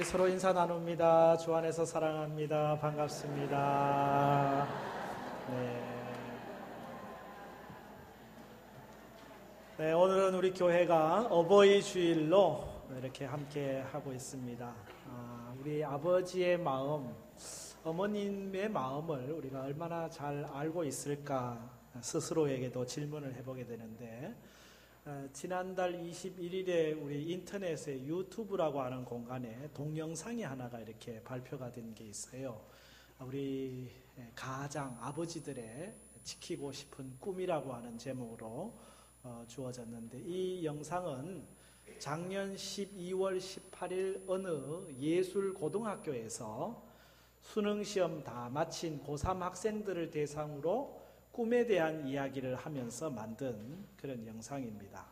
우리 서로 인사 나눕니다. 주 안에서 사랑합니다. 반갑습니다. 네, 오늘은 우리 교회가 어버이 주일로 이렇게 함께 하고 있습니다. 우리 아버지의 마음, 어머님의 마음을 우리가 얼마나 잘 알고 있을까 스스로에게도 질문을 해보게 되는데, 지난달 21일에 우리 인터넷에 유튜브라고 하는 공간에 동영상이 하나가 이렇게 발표가 된 게 있어요. 우리 가장 아버지들의 지키고 싶은 꿈이라고 하는 제목으로 주어졌는데, 이 영상은 작년 12월 18일 어느 예술고등학교에서 수능시험 다 마친 고3 학생들을 대상으로 꿈에 대한 이야기를 하면서 만든 그런 영상입니다.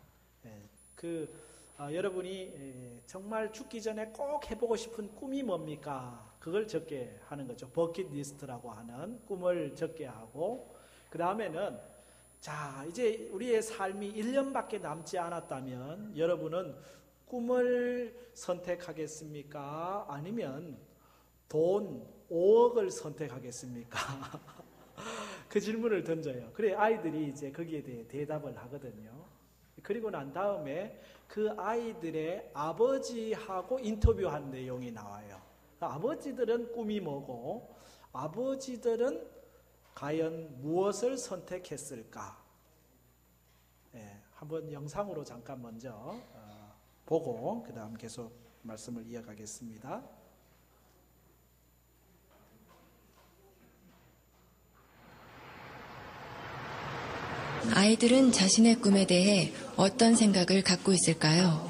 여러분이 정말 죽기 전에 꼭 해보고 싶은 꿈이 뭡니까? 그걸 적게 하는 거죠. 버킷리스트라고 하는 꿈을 적게 하고, 그 다음에는 자, 이제 우리의 삶이 1년밖에 남지 않았다면 여러분은 꿈을 선택하겠습니까? 아니면 돈 5억을 선택하겠습니까? 그 질문을 던져요. 그래 아이들이 이제 거기에 대해 대답을 하거든요. 그리고 난 다음에 그 아이들의 아버지하고 인터뷰한 내용이 나와요. 아버지들은 꿈이 뭐고 아버지들은 과연 무엇을 선택했을까? 한번 영상으로 잠깐 먼저 보고 그 다음 계속 말씀을 이어가겠습니다. 아이들은 자신의 꿈에 대해 어떤 생각을 갖고 있을까요?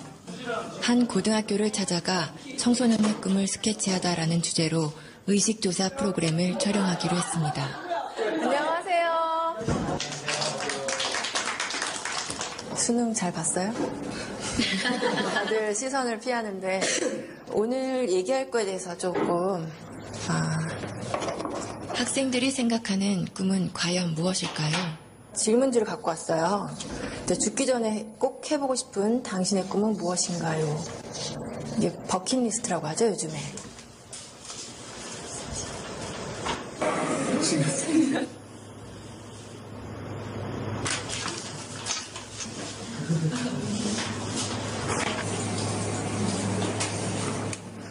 한 고등학교를 찾아가 청소년의 꿈을 스케치하다라는 주제로 의식조사 프로그램을 촬영하기로 했습니다. 안녕하세요. 수능 잘 봤어요? 다들 시선을 피하는데 오늘 얘기할 거에 대해서 조금 학생들이 생각하는 꿈은 과연 무엇일까요? 질문지를 갖고 왔어요. 죽기 전에 꼭 해보고 싶은 당신의 꿈은 무엇인가요? 이게 버킷리스트라고 하죠, 요즘에.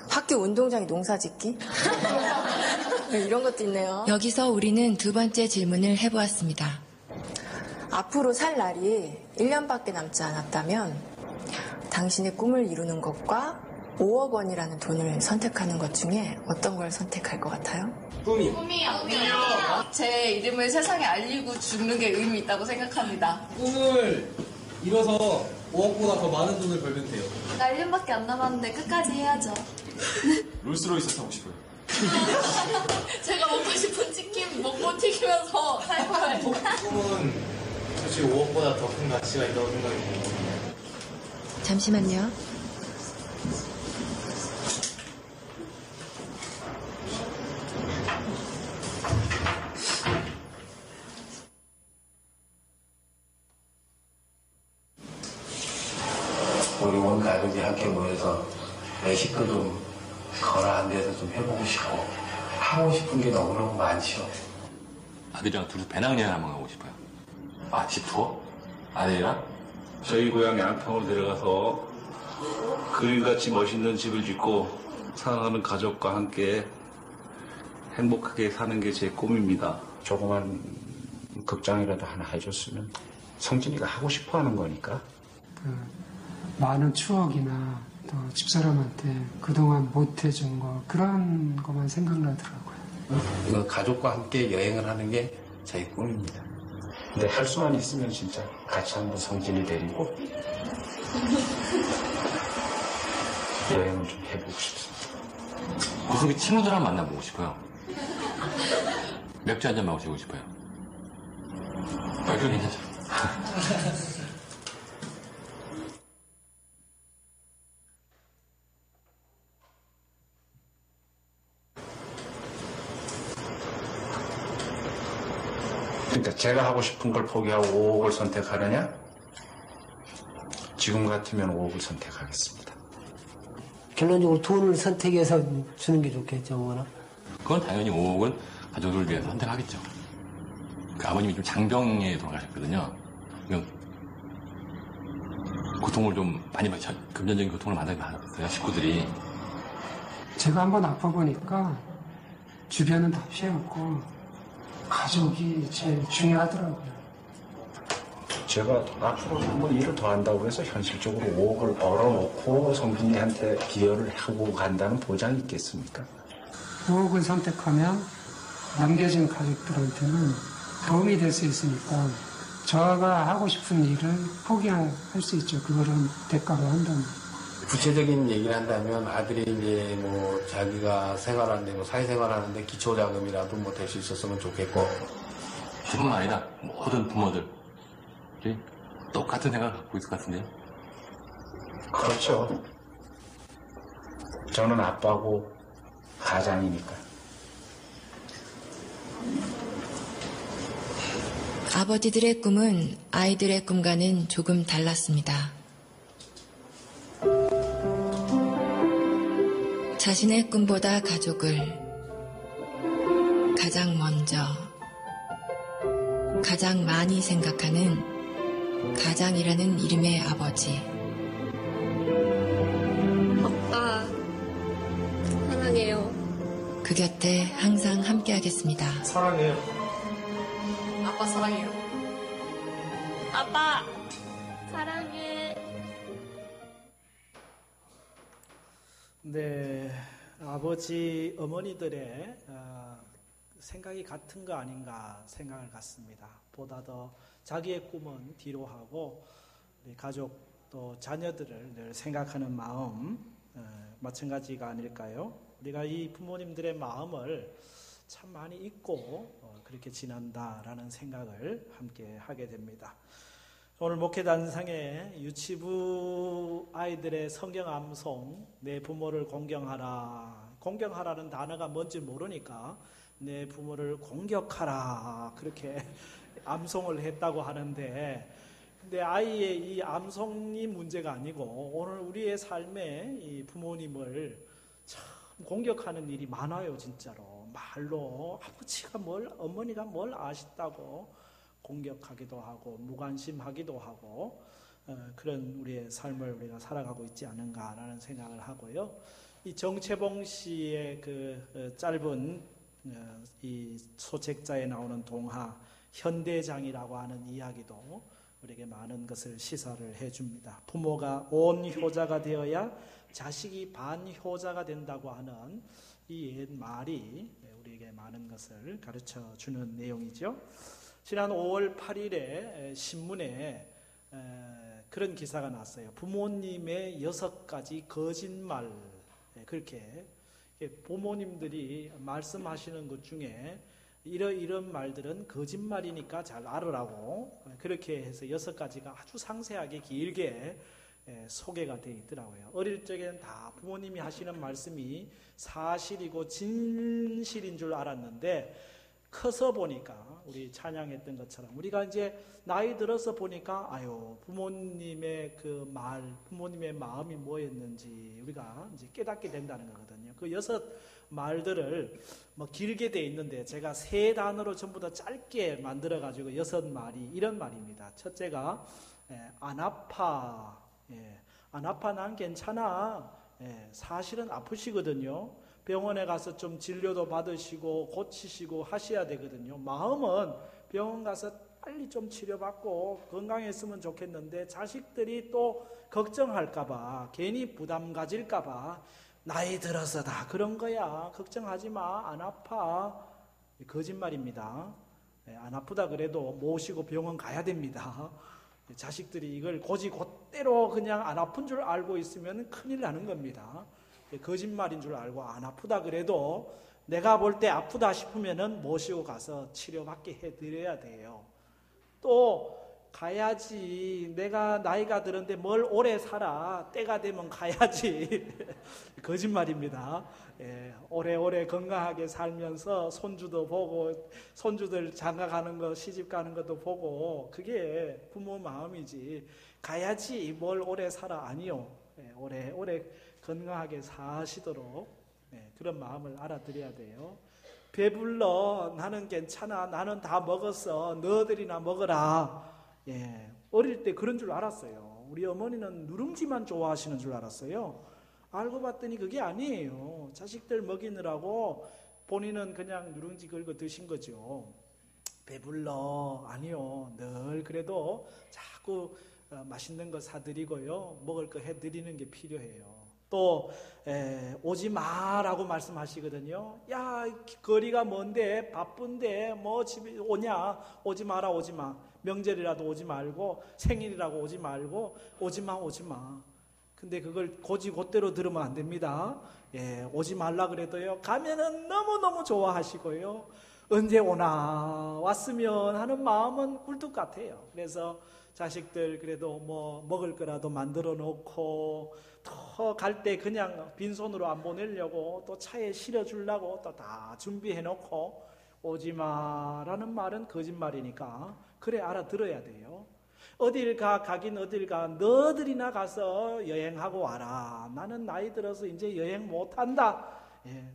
학교 운동장에 농사 짓기? 이런 것도 있네요. 여기서 우리는 두 번째 질문을 해보았습니다. 앞으로 살 날이 1년밖에 남지 않았다면 당신의 꿈을 이루는 것과 5억 원이라는 돈을 선택하는 것 중에 어떤 걸 선택할 것 같아요? 꿈이요. 제 이름을 세상에 알리고 죽는 게 의미 있다고 생각합니다. 꿈을 이뤄서 5억보다 더 많은 돈을 벌면 돼요. 나 1년밖에 안 남았는데 끝까지 해야죠. 롤스로이스 타고 싶어요. 제가 먹고 싶은 치킨 먹고 튀기면서 살 거예요. 꿈은 솔직히 5억보다 더 큰 가치가 있다고 생각해요. 잠시만요. 우리 온 가족이 함께 모여서 내 식구 좀 거라한 데서 좀 해보고 싶고 하고 싶은 게 너무너무 많죠. 아들이랑 둘이 배낭여행 한번 가고 싶어요. 집 투어? 아들이랑? 저희 고향 양평으로 내려가서 그림같이 멋있는 집을 짓고 사랑하는 가족과 함께 행복하게 사는 게 제 꿈입니다. 조그만 극장이라도 하나 해줬으면 성진이가 하고 싶어하는 거니까. 많은 추억이나 또 집사람한테 그동안 못해준 거 그런 것만 생각나더라고요. 가족과 함께 여행을 하는 게 제 꿈입니다. 근데 할 수만 있으면 진짜 같이 한번 성진이 데리고 여행을 좀 해보고 싶습니다. 그 속에 친구들랑 만나보고 싶어요. 맥주 한잔 마시고 싶어요. 맥주 괜찮죠? 그러니까 제가 하고 싶은 걸 포기하고 5억을 선택하느냐? 지금 같으면 5억을 선택하겠습니다. 결론적으로 돈을 선택해서 주는 게 좋겠죠, 뭐나. 그건 당연히 5억은 가족을 위해서 선택하겠죠. 그 아버님이 좀 장병에 돌아가셨거든요. 고통을 좀 많이 받죠. 금전적인 고통을 많이 받았어요, 식구들이. 제가 한번 아파보니까 주변은 다 피해갔고 가족이 제일 중요하더라고요. 제가 앞으로 한번 일을 더 한다고 해서 현실적으로 5억을 벌어놓고 성빈이한테 기여를 하고 간다는 보장이 있겠습니까? 5억을 선택하면 남겨진 가족들한테는 도움이 될 수 있으니까 저가 하고 싶은 일을 포기할 수 있죠. 그거를 대가로 한다면. 구체적인 얘기를 한다면 아들이 이제 뭐 자기가 생활하는데 뭐 사회생활하는데 기초자금이라도 뭐 될 수 있었으면 좋겠고. 저뿐만 아니라 모든 부모들이 똑같은 생각을 갖고 있을 것 같은데요. 그렇죠. 저는 아빠고 가장이니까. 아버지들의 꿈은 아이들의 꿈과는 조금 달랐습니다. 자신의 꿈보다 가족을 가장 먼저, 가장 많이 생각하는 가장이라는 이름의 아버지. 아빠, 사랑해요. 그 곁에 항상 함께하겠습니다. 사랑해요. 아빠 사랑해요. 아빠, 사랑해. 네, 아버지, 어머니들의 생각이 같은 거 아닌가 생각을 갖습니다. 보다 더 자기의 꿈은 뒤로 하고 우리 가족 또 자녀들을 늘 생각하는 마음 마찬가지가 아닐까요? 우리가 이 부모님들의 마음을 참 많이 잊고 그렇게 지난다라는 생각을 함께 하게 됩니다. 오늘 목회단상에 유치부 아이들의 성경 암송, 내 부모를 공경하라. 공경하라는 단어가 뭔지 모르니까 내 부모를 공격하라. 그렇게 암송을 했다고 하는데, 근데 아이의 이 암송이 문제가 아니고 오늘 우리의 삶에 이 부모님을 참 공격하는 일이 많아요, 진짜로. 말로 아버지가 뭘, 어머니가 뭘 아쉽다고 공격하기도 하고 무관심하기도 하고 그런 우리의 삶을 우리가 살아가고 있지 않은가라는 생각을 하고요. 이 정채봉 씨의 그 짧은 이 소책자에 나오는 동화 현대장이라고 하는 이야기도 우리에게 많은 것을 시사를 해줍니다. 부모가 온 효자가 되어야 자식이 반효자가 된다고 하는 이 옛 말이 우리에게 많은 것을 가르쳐 주는 내용이죠. 지난 5월 8일에 신문에 그런 기사가 났어요. 부모님의 6가지 거짓말. 그렇게 부모님들이 말씀하시는 것 중에 이런 말들은 거짓말이니까 잘 알으라고 그렇게 해서 6가지가 아주 상세하게 길게 소개가 되어 있더라고요. 어릴 적에는 다 부모님이 하시는 말씀이 사실이고 진실인 줄 알았는데 커서 보니까 우리 찬양했던 것처럼 우리가 이제 나이 들어서 보니까 아유 부모님의 그 말, 부모님의 마음이 뭐였는지 우리가 이제 깨닫게 된다는 거거든요. 그 6말들을 뭐 길게 돼 있는데 제가 3단어로 전부 다 짧게 만들어 가지고 6말이 이런 말입니다. 첫째가 안 아파. 안 아파, 난 괜찮아. 사실은 아프시거든요. 병원에 가서 좀 진료도 받으시고 고치시고 하셔야 되거든요. 마음은 병원 가서 빨리 좀 치료받고 건강했으면 좋겠는데 자식들이 또 걱정할까봐 괜히 부담 가질까봐 나이 들어서 다 그런 거야. 걱정하지 마. 안 아파. 거짓말입니다. 안 아프다 그래도 모시고 병원 가야 됩니다. 자식들이 이걸 곧대로 그냥 안 아픈 줄 알고 있으면 큰일 나는 겁니다. 거짓말인 줄 알고 안 아프다 그래도 내가 볼 때 아프다 싶으면은 모시고 가서 치료받게 해드려야 돼요. 또 가야지. 내가 나이가 들었는데 뭘 오래 살아. 때가 되면 가야지. 거짓말입니다. 오래오래 건강하게 살면서 손주도 보고 손주들 장가가는 거 시집 가는 것도 보고 그게 부모 마음이지. 가야지 뭘 오래 살아. 아니요. 오래 건강하게 사시도록 그런 마음을 알아드려야 돼요. 배불러, 나는 괜찮아, 나는 다 먹었어, 너희들이나 먹어라. 어릴 때 그런 줄 알았어요. 우리 어머니는 누룽지만 좋아하시는 줄 알았어요. 알고 봤더니 그게 아니에요. 자식들 먹이느라고 본인은 그냥 누룽지 긁어 드신 거죠. 배불러, 아니요. 늘 그래도 자꾸 맛있는 거 사드리고요, 먹을 거 해드리는 게 필요해요. 또 오지 마라고 말씀하시거든요. 야, 거리가 먼데 바쁜데 뭐 집에 오냐, 오지 마라, 오지 마. 명절이라도 오지 말고, 생일이라고 오지 말고, 오지 마, 오지 마. 근데 그걸 곧대로 들으면 안 됩니다. 오지 말라 그래도요, 가면은 너무너무 좋아하시고요, 언제 오나, 왔으면 하는 마음은 꿀뚝 같아요. 그래서 자식들 그래도 뭐 먹을 거라도 만들어 놓고, 또 갈 때 그냥 빈손으로 안 보내려고 또 차에 실어주려고 또 다 준비해 놓고, 오지 마라는 말은 거짓말이니까 그래 알아들어야 돼요. 어딜 가긴 어딜 가, 너들이나 가서 여행하고 와라. 나는 나이 들어서 이제 여행 못한다.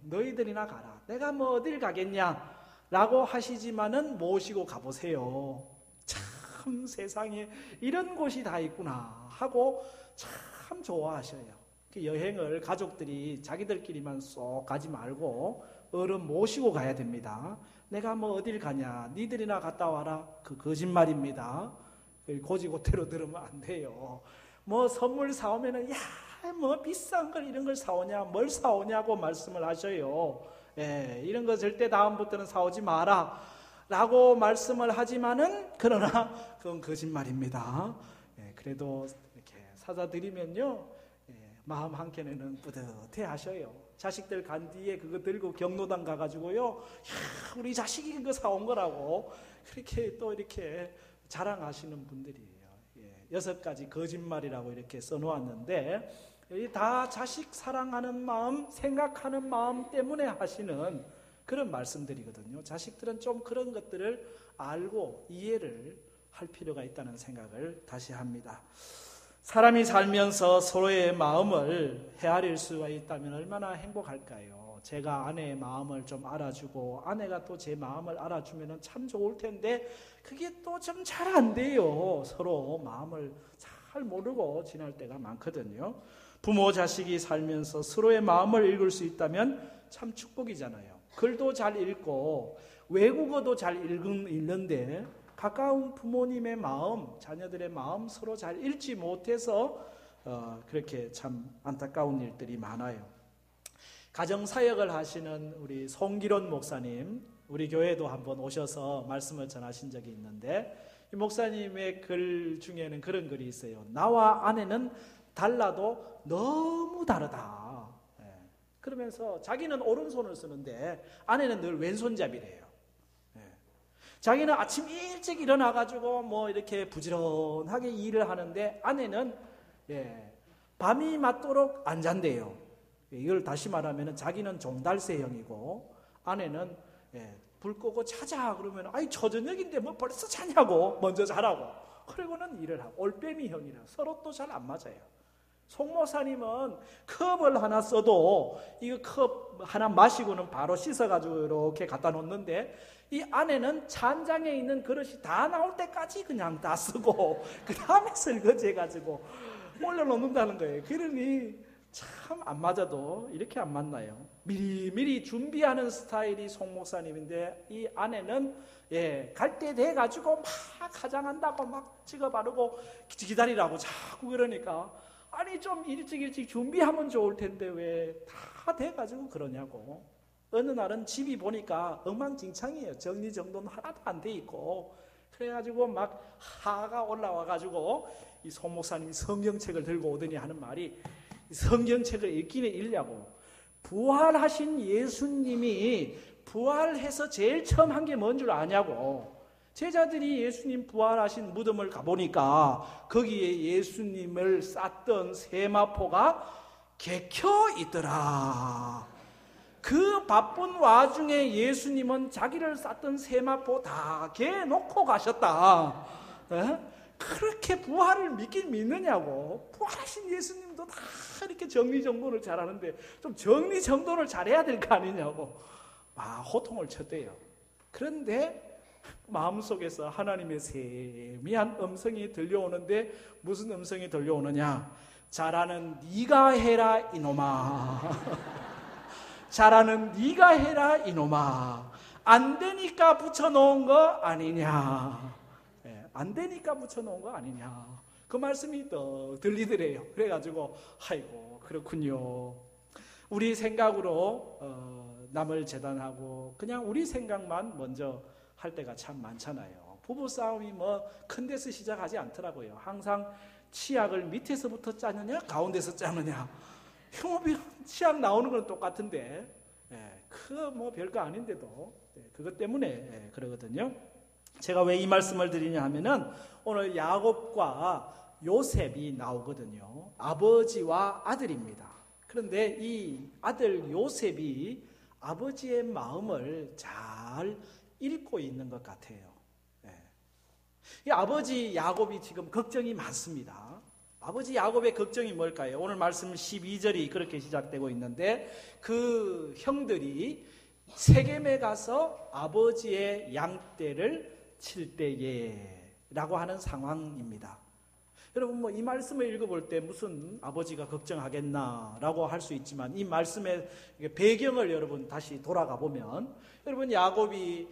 너희들이나 가라. 내가 뭐 어딜 가겠냐 라고 하시지만은 모시고 가보세요. 참 세상에 이런 곳이 다 있구나 하고 참 좋아하셔요. 여행을 가족들이 자기들끼리만 쏙 가지 말고 어른 모시고 가야 됩니다. 내가 뭐 어딜 가냐, 니들이나 갔다 와라. 그 거짓말입니다. 고지고대로 들으면 안 돼요. 뭐 선물 사오면은 야, 뭐 비싼 걸 이런 걸 사오냐, 뭘 사오냐고 말씀을 하셔요. 이런 거 절대 다음부터는 사오지 마라 라고 말씀을 하지만은, 그러나 그건 거짓말입니다. 그래도 이렇게 사다 드리면요, 마음 한켠에는 뿌듯해 하셔요. 자식들 간 뒤에 그거 들고 경로당 가가지고요, 야, 우리 자식이 그거 사온 거라고 그렇게 또 이렇게 자랑하시는 분들이에요. 6가지 거짓말이라고 이렇게 써놓았는데, 다 자식 사랑하는 마음, 생각하는 마음 때문에 하시는 그런 말씀들이거든요. 자식들은 좀 그런 것들을 알고 이해를 할 필요가 있다는 생각을 다시 합니다. 사람이 살면서 서로의 마음을 헤아릴 수가 있다면 얼마나 행복할까요? 제가 아내의 마음을 좀 알아주고 아내가 또 제 마음을 알아주면 참 좋을 텐데, 그게 또 좀 잘 안 돼요. 서로 마음을 잘 모르고 지날 때가 많거든요. 부모 자식이 살면서 서로의 마음을 읽을 수 있다면 참 축복이잖아요. 글도 잘 읽고 외국어도 잘 읽는데, 가까운 부모님의 마음, 자녀들의 마음 서로 잘 읽지 못해서 그렇게 참 안타까운 일들이 많아요. 가정사역을 하시는 우리 송기론 목사님, 우리 교회도 한번 오셔서 말씀을 전하신 적이 있는데, 이 목사님의 글 중에는 그런 글이 있어요. 나와 아내는 달라도 너무 다르다. 그러면서 자기는 오른손을 쓰는데 아내는 늘 왼손잡이래요. 자기는 아침 일찍 일어나가지고 뭐 이렇게 부지런하게 일을 하는데, 아내는 밤이 맞도록 안 잔대요. 이걸 다시 말하면 자기는 종달새형이고, 아내는 불 끄고 자자 그러면 아이 저저녁인데 뭐 벌써 자냐고 먼저 자라고, 그리고는 일을 하고, 올빼미형이라 서로 또 잘 안 맞아요. 송모사님은 컵을 하나 써도 이거 컵 하나 마시고는 바로 씻어가지고 이렇게 갖다 놓는데, 이 아내는 찬장에 있는 그릇이 다 나올 때까지 그냥 다 쓰고 그 다음에 설거지해가지고 올려놓는다는 거예요. 그러니 참 안 맞아도 이렇게 안 맞나요? 미리미리 준비하는 스타일이 송 목사님인데, 이 아내는 갈 때 돼가지고 막 화장한다고 막 찍어 바르고 기다리라고 자꾸 그러니까, 아니 좀 일찍 준비하면 좋을 텐데 왜 다 돼가지고 그러냐고. 어느 날은 집이 보니까 엉망진창이에요. 정리정돈 하나도 안 돼 있고, 그래가지고 막 하가 올라와가지고 이 송 목사님이 성경책을 들고 오더니 하는 말이, 성경책을 읽기는 읽냐고, 부활하신 예수님이 부활해서 제일 처음 한 게 뭔 줄 아냐고. 제자들이 예수님 부활하신 무덤을 가보니까 거기에 예수님을 쌌던 세마포가 개켜 있더라. 그 바쁜 와중에 예수님은 자기를 쌌던 세마포 다 개놓고 가셨다. 그렇게 부활을 믿긴 믿느냐고. 부활하신 예수님도 다 이렇게 정리정돈을 잘하는데 좀 정리정돈을 잘해야 될 거 아니냐고 호통을 쳤대요. 그런데 마음속에서 하나님의 세미한 음성이 들려오는데 무슨 음성이 들려오느냐? 잘하는 네가 해라 이놈아. 잘하는 네가 해라 이놈아. 안 되니까 붙여놓은 거 아니냐. 안 되니까 붙여놓은 거 아니냐. 그 말씀이 또 들리더래요. 그래가지고 아이고 그렇군요. 우리 생각으로 남을 재단하고 그냥 우리 생각만 먼저 할 때가 참 많잖아요. 부부싸움이 뭐 큰 데서 시작하지 않더라고요. 항상 치약을 밑에서부터 짜느냐 가운데서 짜느냐. 흉업이 치약 나오는 건 똑같은데 그거 뭐 별거 아닌데도 그것 때문에 그러거든요. 제가 왜 이 말씀을 드리냐 하면은 오늘 야곱과 요셉이 나오거든요. 아버지와 아들입니다. 그런데 이 아들 요셉이 아버지의 마음을 잘 읽고 있는 것 같아요. 이 아버지 야곱이 지금 걱정이 많습니다. 아버지 야곱의 걱정이 뭘까요? 오늘 말씀 12절이 그렇게 시작되고 있는데 그 형들이 세겜에 가서 아버지의 양떼를 칠 때에 라고 하는 상황입니다. 여러분 뭐 이 말씀을 읽어볼 때 무슨 아버지가 걱정하겠나라고 할 수 있지만 이 말씀의 배경을 여러분 다시 돌아가 보면 여러분 야곱이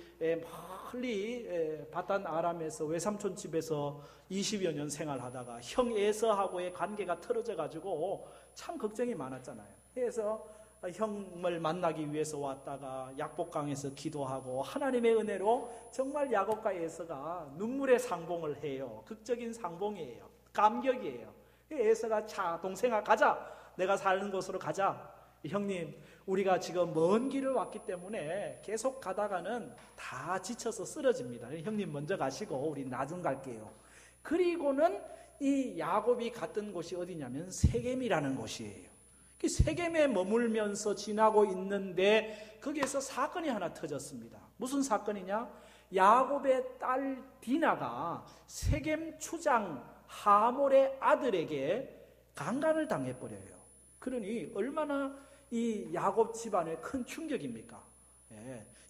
멀리 바단 아람에서 외삼촌 집에서 20여 년 생활하다가 형 에서하고의 관계가 틀어져 가지고 참 걱정이 많았잖아요. 그래서 형을 만나기 위해서 왔다가 약복강에서 기도하고 하나님의 은혜로 정말 야곱과 에서가 눈물의 상봉을 해요. 극적인 상봉이에요. 감격이에요. 에서가 자 동생아 가자. 내가 사는 곳으로 가자. 형님 우리가 지금 먼 길을 왔기 때문에 계속 가다가는 다 지쳐서 쓰러집니다. 형님 먼저 가시고 우리 나중 갈게요. 그리고는 이 야곱이 갔던 곳이 어디냐면 세겜이라는 곳이에요. 세겜에 머물면서 지나고 있는데 거기에서 사건이 하나 터졌습니다. 무슨 사건이냐? 야곱의 딸 디나가 세겜 추장 하몰의 아들에게 강간을 당해버려요. 그러니 얼마나 이 야곱 집안의 큰 충격입니까?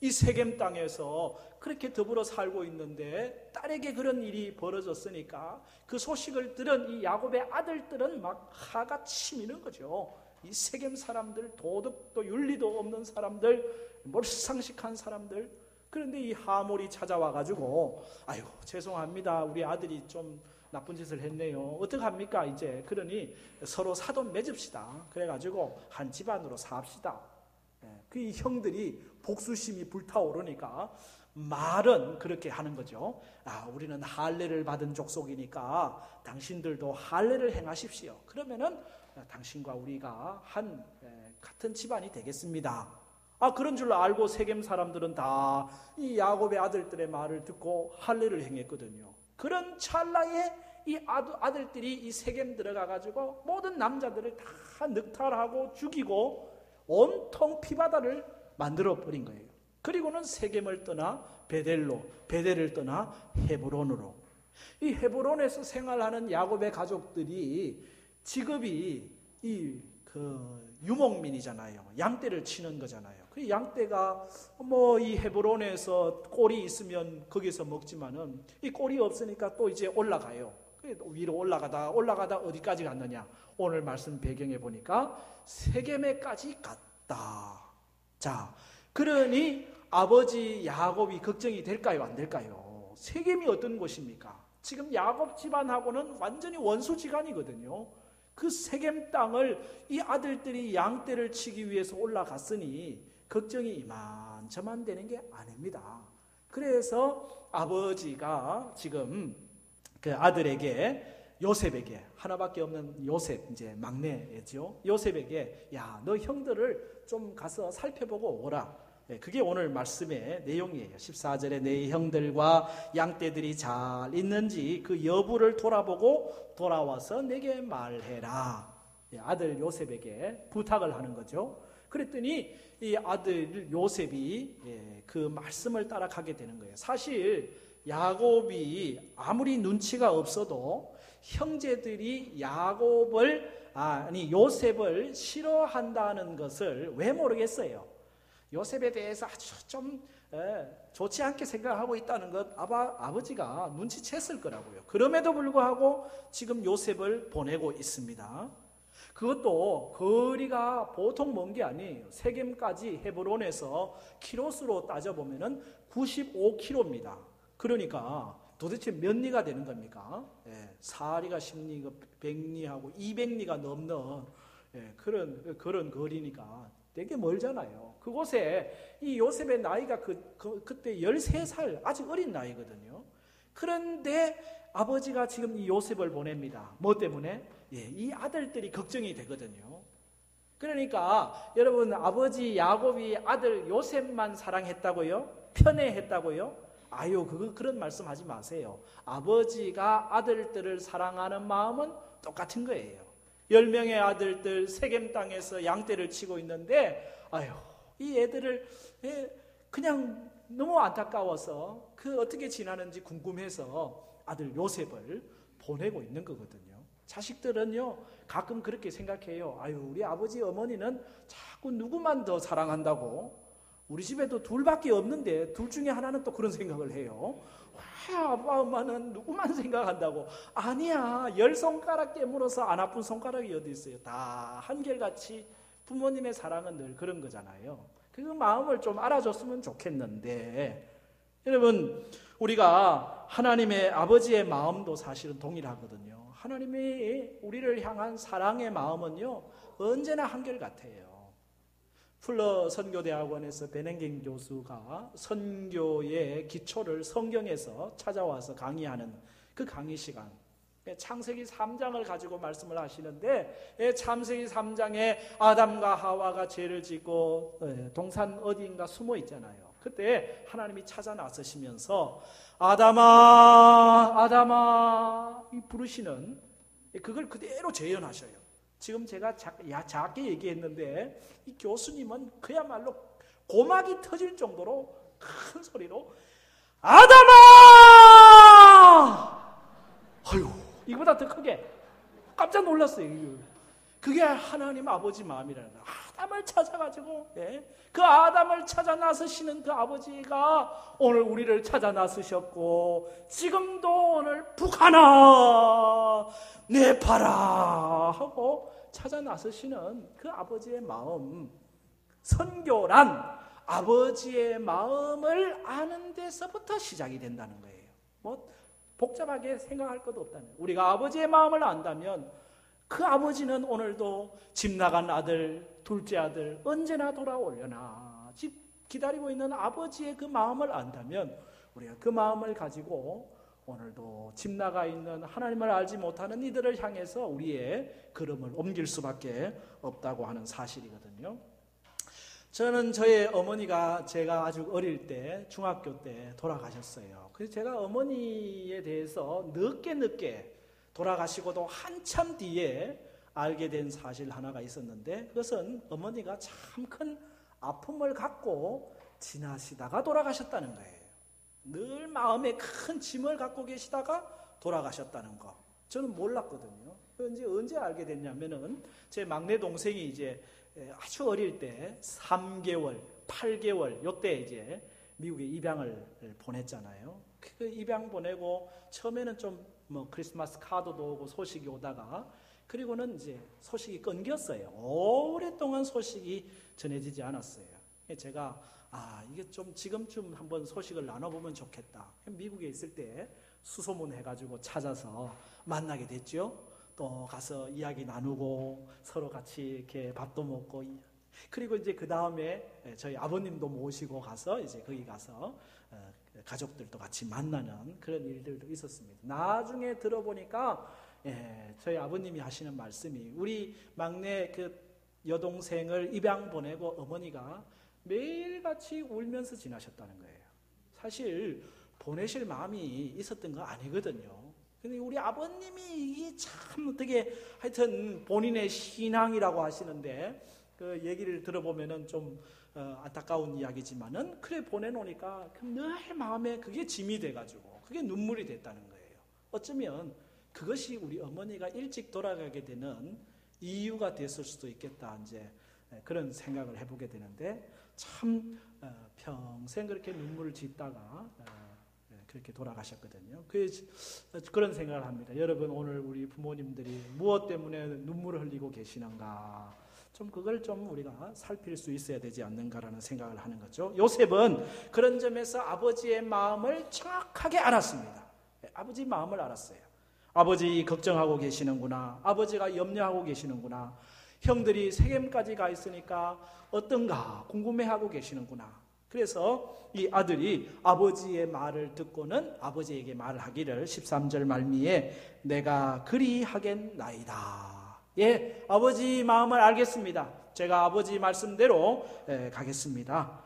이 세겜 땅에서 그렇게 더불어 살고 있는데 딸에게 그런 일이 벌어졌으니까 그 소식을 들은 이 야곱의 아들들은 막 화가 치미는 거죠. 이 세겜 사람들, 도덕도 윤리도 없는 사람들, 몰상식한 사람들. 그런데 이 하몰이 찾아와가지고 아이고 죄송합니다. 우리 아들이 좀 나쁜 짓을 했네요. 어떡합니까 이제. 그러니 서로 사돈 맺읍시다. 그래가지고 한 집안으로 삽시다. 그 형들이 복수심이 불타오르니까 말은 그렇게 하는 거죠. 우리는 할례를 받은 족속이니까 당신들도 할례를 행하십시오. 그러면은 당신과 우리가 같은 집안이 되겠습니다. 그런 줄 알고 세겜 사람들은 다 이 야곱의 아들들의 말을 듣고 할례를 행했거든요. 그런 찰나에 이 아들들이 이 세겜 들어가가지고 모든 남자들을 다 늑탈하고 죽이고 온통 피바다를 만들어 버린 거예요. 그리고는 세겜을 떠나 베델을 떠나 헤브론으로. 이 헤브론에서 생활하는 야곱의 가족들이 직업이 유목민이잖아요. 양떼를 치는 거잖아요. 그 양떼가 이 헤브론에서 꼴이 있으면 거기서 먹지만은 이 꼴이 없으니까 또 이제 올라가요. 위로 올라가다 어디까지 갔느냐? 오늘 말씀 배경에 보니까 세겜에까지 갔다. 자, 그러니 아버지 야곱이 걱정이 될까요? 안 될까요? 세겜이 어떤 곳입니까? 지금 야곱 집안하고는 완전히 원수지간이거든요. 그 세겜 땅을 이 아들들이 양떼를 치기 위해서 올라갔으니 걱정이 이만저만 되는 게 아닙니다. 그래서 아버지가 지금 그 아들에게 요셉에게 하나밖에 없는 요셉 이제 막내죠. 요셉에게 너 형들을 좀 가서 살펴보고 오라. 그게 오늘 말씀의 내용이에요. 14절에 내 형들과 양떼들이 잘 있는지 그 여부를 돌아보고 돌아와서 내게 말해라. 아들 요셉에게 부탁을 하는 거죠. 그랬더니 이 아들 요셉이 그 말씀을 따라가게 되는 거예요. 사실 야곱이 아무리 눈치가 없어도 형제들이 요셉을 싫어한다는 것을 왜 모르겠어요. 요셉에 대해서 아주 좀 좋지 않게 생각하고 있다는 것 아버지가 눈치챘을 거라고요. 그럼에도 불구하고 지금 요셉을 보내고 있습니다. 그것도 거리가 보통 먼 게 아니에요. 세겜까지 헤브론에서 키로수로 따져보면 95km입니다. 그러니까 도대체 몇 리가 되는 겁니까? 4리가 10리, 100리하고 200리가 넘는 그런 거리니까 되게 멀잖아요. 그곳에 이 요셉의 나이가 그때 13살, 아직 어린 나이거든요. 그런데 아버지가 지금 이 요셉을 보냅니다. 뭐 때문에? 이 아들들이 걱정이 되거든요. 그러니까 여러분, 아버지 야곱이 아들 요셉만 사랑했다고요? 편애했다고요? 그런 말씀 하지 마세요. 아버지가 아들들을 사랑하는 마음은 똑같은 거예요. 10명의 아들들 세겜 땅에서 양떼를 치고 있는데 이 애들을 그냥 너무 안타까워서 어떻게 지나는지 궁금해서 아들 요셉을 보내고 있는 거거든요. 자식들은요 가끔 그렇게 생각해요. 우리 아버지 어머니는 자꾸 누구만 더 사랑한다고. 우리 집에도 둘밖에 없는데 둘 중에 하나는 또 그런 생각을 해요. 아빠 엄마는 누구만 생각한다고. 아니야, 10손가락 깨물어서 안 아픈 손가락이 어디 있어요. 다 한결같이 부모님의 사랑은 늘 그런 거잖아요. 그 마음을 좀 알아줬으면 좋겠는데, 여러분, 우리가 하나님의 아버지의 마음도 사실은 동일하거든요. 하나님의 우리를 향한 사랑의 마음은요 언제나 한결같아요. 풀러 선교대학원에서 베냉갱 교수가 선교의 기초를 성경에서 찾아와서 강의하는 그 강의 시간, 창세기 3장을 가지고 말씀을 하시는데, 창세기 3장에 아담과 하와가 죄를 짓고 동산 어디인가 숨어 있잖아요. 그때 하나님이 찾아 나서시면서 아담아 부르시는, 그걸 그대로 재현하셔요. 지금 제가 작게 얘기했는데 이 교수님은 그야말로 고막이 터질 정도로 큰 소리로 아담아! 이거보다 더 크게 깜짝 놀랐어요. 그게 하나님 아버지 마음이라는 거예요. 아담을 찾아가지고 그 아담을 찾아 나서시는 그 아버지가 오늘 우리를 찾아 나서셨고, 지금도 오늘 북하나 네파라 하고 찾아 나서시는 그 아버지의 마음. 선교란 아버지의 마음을 아는 데서부터 시작이 된다는 거예요. 뭐 복잡하게 생각할 것도 없다는 거예요. 우리가 아버지의 마음을 안다면 그 아버지는 오늘도 집 나간 아들, 둘째 아들 언제나 돌아오려나 집 기다리고 있는 아버지의 그 마음을 안다면 우리가 그 마음을 가지고 오늘도 집 나가 있는 하나님을 알지 못하는 이들을 향해서 우리의 걸음을 옮길 수밖에 없다고 하는 사실이거든요. 저는 저의 어머니가 제가 아주 어릴 때 중학교 때 돌아가셨어요. 그래서 제가 어머니에 대해서 늦게 돌아가시고도 한참 뒤에 알게 된 사실 하나가 있었는데, 그것은 어머니가 참 큰 아픔을 갖고 지나시다가 돌아가셨다는 거예요. 늘 마음에 큰 짐을 갖고 계시다가 돌아가셨다는 거. 저는 몰랐거든요. 언제 알게 됐냐면은 제 막내 동생이 이제 아주 어릴 때 3개월, 8개월 요때 이제 미국에 입양을 보냈잖아요. 그 입양 보내고 처음에는 좀 크리스마스 카드도 오고 소식이 오다가, 그리고는 이제 소식이 끊겼어요. 오랫동안 소식이 전해지지 않았어요. 제가 이게 좀 지금쯤 한번 소식을 나눠보면 좋겠다. 미국에 있을 때 수소문 해가지고 찾아서 만나게 됐죠. 또 가서 이야기 나누고 서로 같이 이렇게 밥도 먹고, 그리고 이제 그 다음에 저희 아버님도 모시고 가서 이제 거기 가서 가족들도 같이 만나는 그런 일들도 있었습니다. 나중에 들어보니까 저희 아버님이 하시는 말씀이, 우리 막내 그 여동생을 입양 보내고 어머니가 매일같이 울면서 지나셨다는 거예요. 사실 보내실 마음이 있었던 거 아니거든요. 근데 우리 아버님이 이게 참 어떻게 하여튼 본인의 신앙이라고 하시는데 그 얘기를 들어보면은 좀 안타까운 이야기지만은 그래 보내놓으니까 늘 마음에 그게 짐이 돼가지고 그게 눈물이 됐다는 거예요. 어쩌면 그것이 우리 어머니가 일찍 돌아가게 되는 이유가 됐을 수도 있겠다, 이제 그런 생각을 해보게 되는데, 참 평생 그렇게 눈물을 짓다가 그렇게 돌아가셨거든요. 그런 생각을 합니다. 여러분, 오늘 우리 부모님들이 무엇 때문에 눈물을 흘리고 계시는가, 좀 그걸 좀 우리가 살필 수 있어야 되지 않는가라는 생각을 하는 거죠. 요셉은 그런 점에서 아버지의 마음을 정확하게 알았습니다. 아버지 마음을 알았어요. 아버지 걱정하고 계시는구나, 아버지가 염려하고 계시는구나, 형들이 세겜까지 가 있으니까 어떤가 궁금해하고 계시는구나. 그래서 이 아들이 아버지의 말을 듣고는 아버지에게 말을 하기를 13절 말미에 내가 그리하겠나이다. 예, 아버지 마음을 알겠습니다. 제가 아버지 말씀대로 가겠습니다.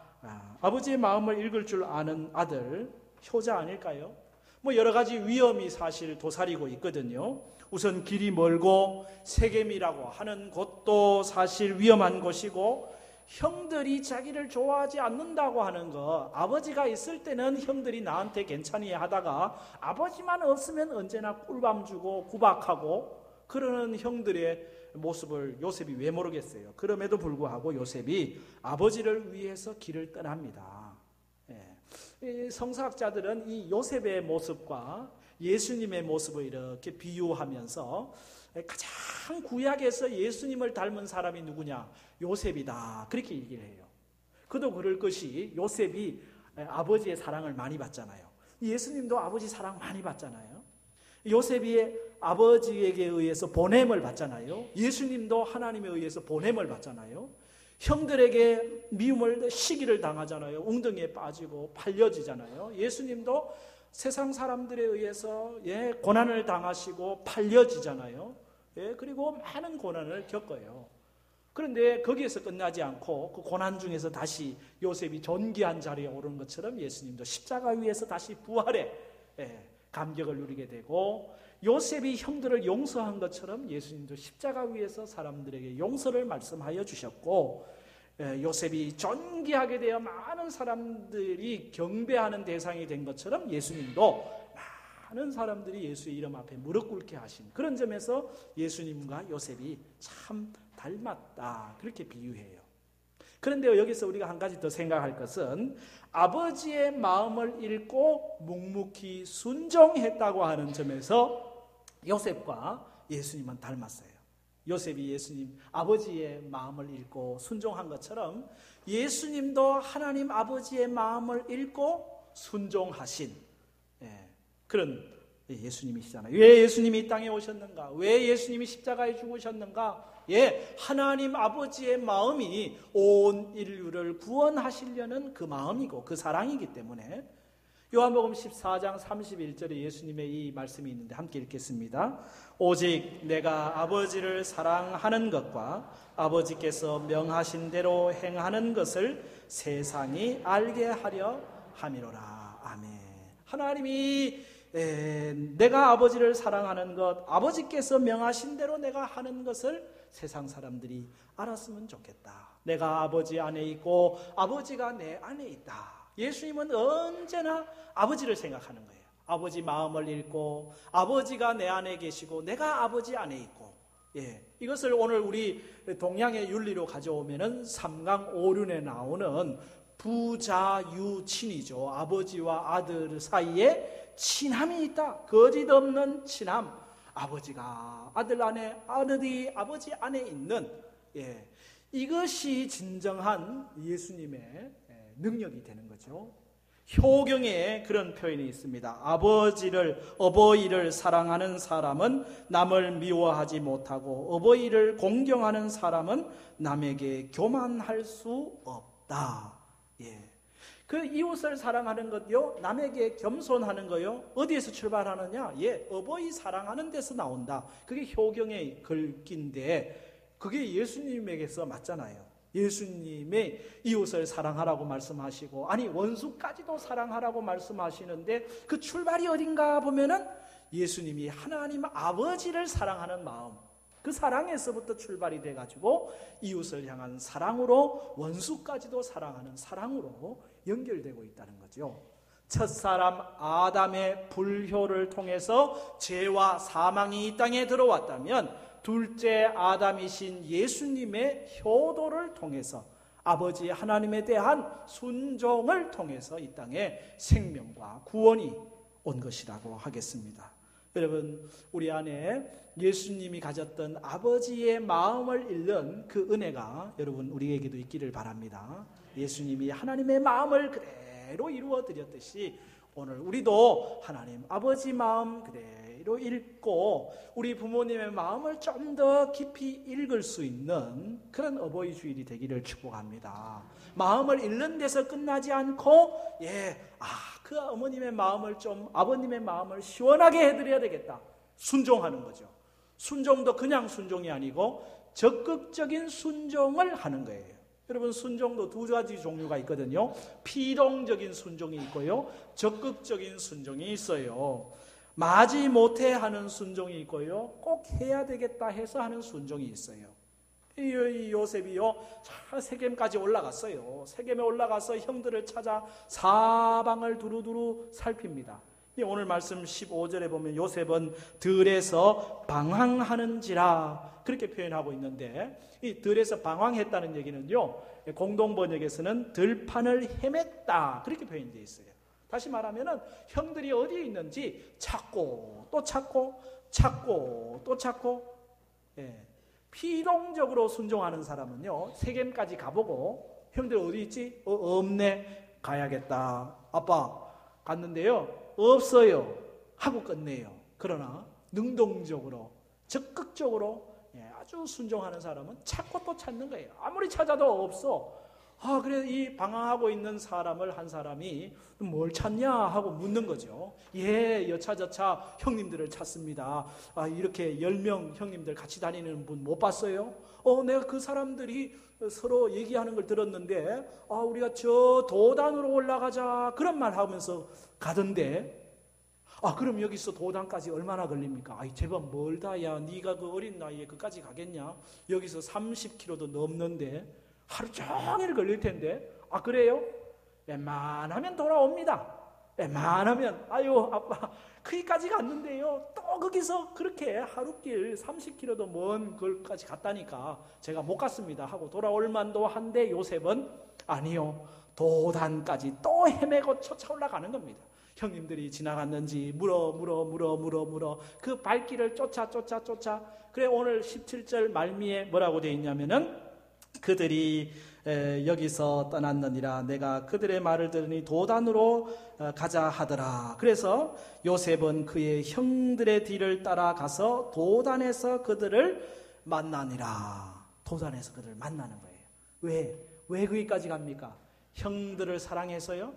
아버지의 마음을 읽을 줄 아는 아들, 효자 아닐까요? 뭐 여러 가지 위험이 사실 도사리고 있거든요. 우선 길이 멀고 세겜이라고 하는 곳도 사실 위험한 곳이고, 형들이 자기를 좋아하지 않는다고 하는 거, 아버지가 있을 때는 형들이 나한테 괜찮이 하다가 아버지만 없으면 언제나 꿀밤 주고 구박하고 그러는 형들의 모습을 요셉이 왜 모르겠어요. 그럼에도 불구하고 요셉이 아버지를 위해서 길을 떠납니다. 성서학자들은 이 요셉의 모습과 예수님의 모습을 이렇게 비유하면서 가장 구약에서 예수님을 닮은 사람이 누구냐? 요셉이다, 그렇게 얘기를 해요. 그도 그럴 것이, 요셉이 아버지의 사랑을 많이 받잖아요. 예수님도 아버지 사랑 많이 받잖아요. 요셉이 아버지에게 의해서 보냄을 받잖아요. 예수님도 하나님에 의해서 보냄을 받잖아요. 형들에게 미움을, 시기를 당하잖아요. 웅덩이에 빠지고 팔려지잖아요. 예수님도 세상 사람들에 의해서 고난을 당하시고 팔려지잖아요. 그리고 많은 고난을 겪어요. 그런데 거기에서 끝나지 않고 그 고난 중에서 다시 요셉이 존귀한 자리에 오르는 것처럼 예수님도 십자가 위에서 다시 부활의 감격을 누리게 되고, 요셉이 형들을 용서한 것처럼 예수님도 십자가 위에서 사람들에게 용서를 말씀하여 주셨고, 요셉이 존귀하게 되어 많은 사람들이 경배하는 대상이 된 것처럼 예수님도 많은 사람들이 예수의 이름 앞에 무릎 꿇게 하신 그런 점에서 예수님과 요셉이 참 닮았다, 그렇게 비유해요. 그런데 여기서 우리가 한 가지 더 생각할 것은, 아버지의 마음을 읽고 묵묵히 순종했다고 하는 점에서 요셉과 예수님은 닮았어요. 요셉이 예수님 아버지의 마음을 읽고 순종한 것처럼 예수님도 하나님 아버지의 마음을 읽고 순종하신 그런 예수님이시잖아요. 왜 예수님이 이 땅에 오셨는가? 왜 예수님이 십자가에 죽으셨는가? 하나님 아버지의 마음이 온 인류를 구원하시려는 그 마음이고 그 사랑이기 때문에, 요한복음 14장 31절에 예수님의 이 말씀이 있는데 함께 읽겠습니다. 오직 내가 아버지를 사랑하는 것과 아버지께서 명하신 대로 행하는 것을 세상이 알게 하려 함이로라. 아멘. 하나님이 내가 아버지를 사랑하는 것, 아버지께서 명하신 대로 내가 하는 것을 세상 사람들이 알았으면 좋겠다. 내가 아버지 안에 있고 아버지가 내 안에 있다. 예수님은 언제나 아버지를 생각하는 거예요. 아버지 마음을 읽고 아버지가 내 안에 계시고 내가 아버지 안에 있고, 이것을 오늘 우리 동양의 윤리로 가져오면은 삼강오륜에 나오는 부자유친이죠. 아버지와 아들 사이에 친함이 있다. 거짓 없는 친함. 아버지가 아들 안에, 아들이 아버지 안에 있는, 이것이 진정한 예수님의 능력이 되는 거죠. 효경에 그런 표현이 있습니다. 어버이를 사랑하는 사람은 남을 미워하지 못하고 어버이를 공경하는 사람은 남에게 교만할 수 없다. 그 이웃을 사랑하는 것요, 남에게 겸손하는 거요, 어디에서 출발하느냐? 어버이 사랑하는 데서 나온다. 그게 효경의 글귀인데 그게 예수님에게서 맞잖아요. 예수님의 이웃을 사랑하라고 말씀하시고, 아니 원수까지도 사랑하라고 말씀하시는데 그 출발이 어딘가 보면은 예수님이 하나님 아버지를 사랑하는 마음, 그 사랑에서부터 출발이 돼가지고 이웃을 향한 사랑으로 원수까지도 사랑하는 사랑으로 연결되고 있다는 거죠. 첫사람 아담의 불효를 통해서 죄와 사망이 이 땅에 들어왔다면 둘째 아담이신 예수님의 효도를 통해서 아버지 하나님에 대한 순종을 통해서 이 땅에 생명과 구원이 온 것이라고 하겠습니다. 여러분, 우리 안에 예수님이 가졌던 아버지의 마음을 읽는 그 은혜가 여러분 우리에게도 있기를 바랍니다. 예수님이 하나님의 마음을 그대로 이루어 드렸듯이 오늘 우리도 하나님 아버지 마음 그대로 읽고 우리 부모님의 마음을 좀 더 깊이 읽을 수 있는 그런 어버이 주일이 되기를 축복합니다. 마음을 읽는 데서 끝나지 않고 그 어머님의 마음을 좀 아버님의 마음을 시원하게 해드려야 되겠다. 순종하는 거죠. 순종도 그냥 순종이 아니고 적극적인 순종을 하는 거예요. 여러분, 순종도 두 가지 종류가 있거든요. 피동적인 순종이 있고요, 적극적인 순종이 있어요. 마지 못해 하는 순종이 있고요, 꼭 해야 되겠다 해서 하는 순종이 있어요. 이 요셉이요, 세겜까지 올라갔어요. 세겜에 올라가서 형들을 찾아 사방을 두루두루 살핍니다. 오늘 말씀 15절에 보면 요셉은 들에서 방황하는지라 그렇게 표현하고 있는데, 이 들에서 방황했다는 얘기는요, 공동번역에서는 들판을 헤맸다 그렇게 표현되어 있어요. 다시 말하면 형들이 어디에 있는지 찾고 또 찾고 찾고 또 찾고, 피동적으로 순종하는 사람은요, 세겜까지 가보고 형들 어디 있지? 없네. 가야겠다. 아빠 갔는데요, 없어요 하고 끝내요. 그러나 능동적으로 적극적으로 아주 순종하는 사람은 찾고 또 찾는 거예요. 아무리 찾아도 없어. 그래 이 방황하고 있는 사람을 한 사람이 뭘 찾냐 하고 묻는 거죠. 여차저차 형님들을 찾습니다. 이렇게 10명 형님들 같이 다니는 분 못 봤어요? 내가 그 사람들이 서로 얘기하는 걸 들었는데 우리가 저 도단으로 올라가자 그런 말 하면서 가던데, 그럼 여기서 도단까지 얼마나 걸립니까? 제법 멀다. 야, 네가 그 어린 나이에 그까지 가겠냐? 여기서 30km도 넘는데 하루 종일 걸릴 텐데. 그래요? 웬만하면 돌아옵니다. 웬만하면 아빠 거기까지 갔는데요, 또 거기서 그렇게 하루길 30km도 먼 걸까지 갔다니까 제가 못 갔습니다 하고 돌아올 만도 한데, 요셉은 아니요, 도단까지 또 헤매고 쫓아 올라가는 겁니다. 형님들이 지나갔는지 물어 그 발길을 쫓아. 그래 오늘 17절 말미에 뭐라고 되어 있냐면은, 그들이 여기서 떠났느니라 내가 그들의 말을 들으니 도단으로 가자 하더라. 그래서 요셉은 그의 형들의 뒤를 따라가서 도단에서 그들을 만나니라. 도단에서 그들을 만나는 거예요. 왜 거기까지 갑니까? 형들을 사랑해서요?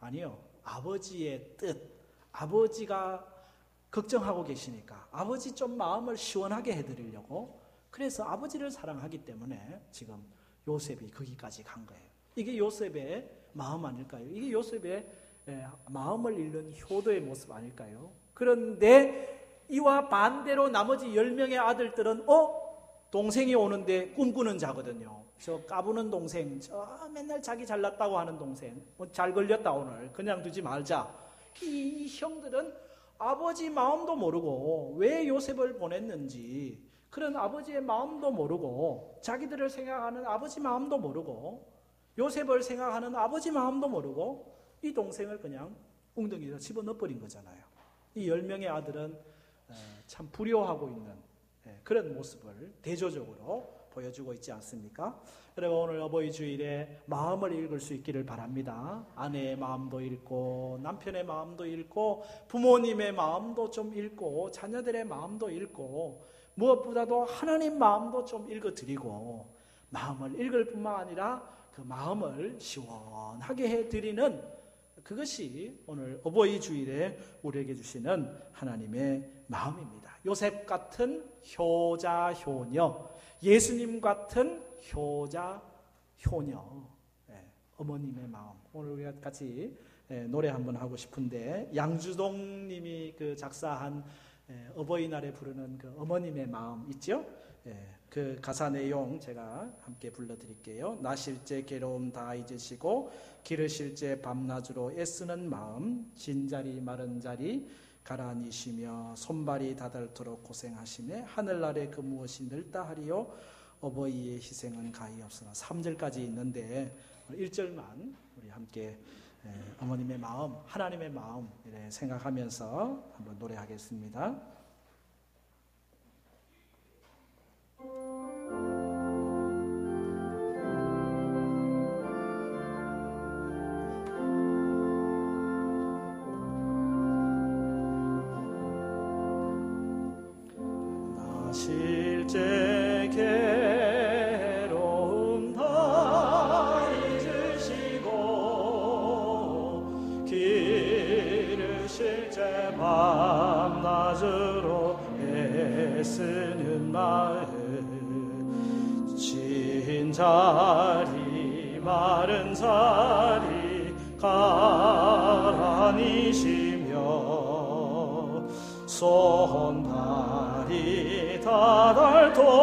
아니요. 아버지의 뜻, 아버지가 걱정하고 계시니까 아버지 좀 마음을 시원하게 해드리려고, 그래서 아버지를 사랑하기 때문에 지금 요셉이 거기까지 간 거예요. 이게 요셉의 마음 아닐까요? 이게 요셉의 마음을 잃는 효도의 모습 아닐까요? 그런데 이와 반대로 나머지 10명의 아들들은 동생이 오는데 꿈꾸는 자거든요. 저 까부는 동생, 저 맨날 자기 잘났다고 하는 동생, 잘 걸렸다 오늘, 그냥 두지 말자. 이 형들은 아버지 마음도 모르고 왜 요셉을 보냈는지, 그런 아버지의 마음도 모르고, 자기들을 생각하는 아버지 마음도 모르고, 요셉을 생각하는 아버지 마음도 모르고 이 동생을 그냥 웅덩이에다 집어넣어버린 거잖아요. 이 10명의 아들은 참 불효하고 있는 그런 모습을 대조적으로 보여주고 있지 않습니까? 여러분, 오늘 어버이 주일에 마음을 읽을 수 있기를 바랍니다. 아내의 마음도 읽고, 남편의 마음도 읽고, 부모님의 마음도 좀 읽고, 자녀들의 마음도 읽고, 무엇보다도 하나님 마음도 좀 읽어드리고, 마음을 읽을 뿐만 아니라 그 마음을 시원하게 해드리는, 그것이 오늘 어버이 주일에 우리에게 주시는 하나님의 마음입니다. 요셉 같은 효자 효녀, 예수님 같은 효자 효녀, 어머님의 마음. 오늘 우리가 같이 노래 한번 하고 싶은데, 양주동 님이 그 작사한 어버이날에 부르는 그 어머님의 마음 있죠? 그 가사 내용 제가 함께 불러드릴게요. 나실제 괴로움 다 잊으시고 기르실제 밤낮으로 애쓰는 마음, 진자리 마른 자리 가라니시며 손발이 다닳도록 고생하시네 하늘 아래 그 무엇이 늙다 하리요 어버이의 희생은 가히 없으나 3절까지 있는데 1절만 우리 함께 어머님의 마음, 하나님의 마음 생각하면서 한번 노래하겠습니다. 나실제 괴로움 다 잊으시고 기르실제 밤낮으로 애쓰는 마음 진자리 마른 자리 가라니시며 손발이 다닳도록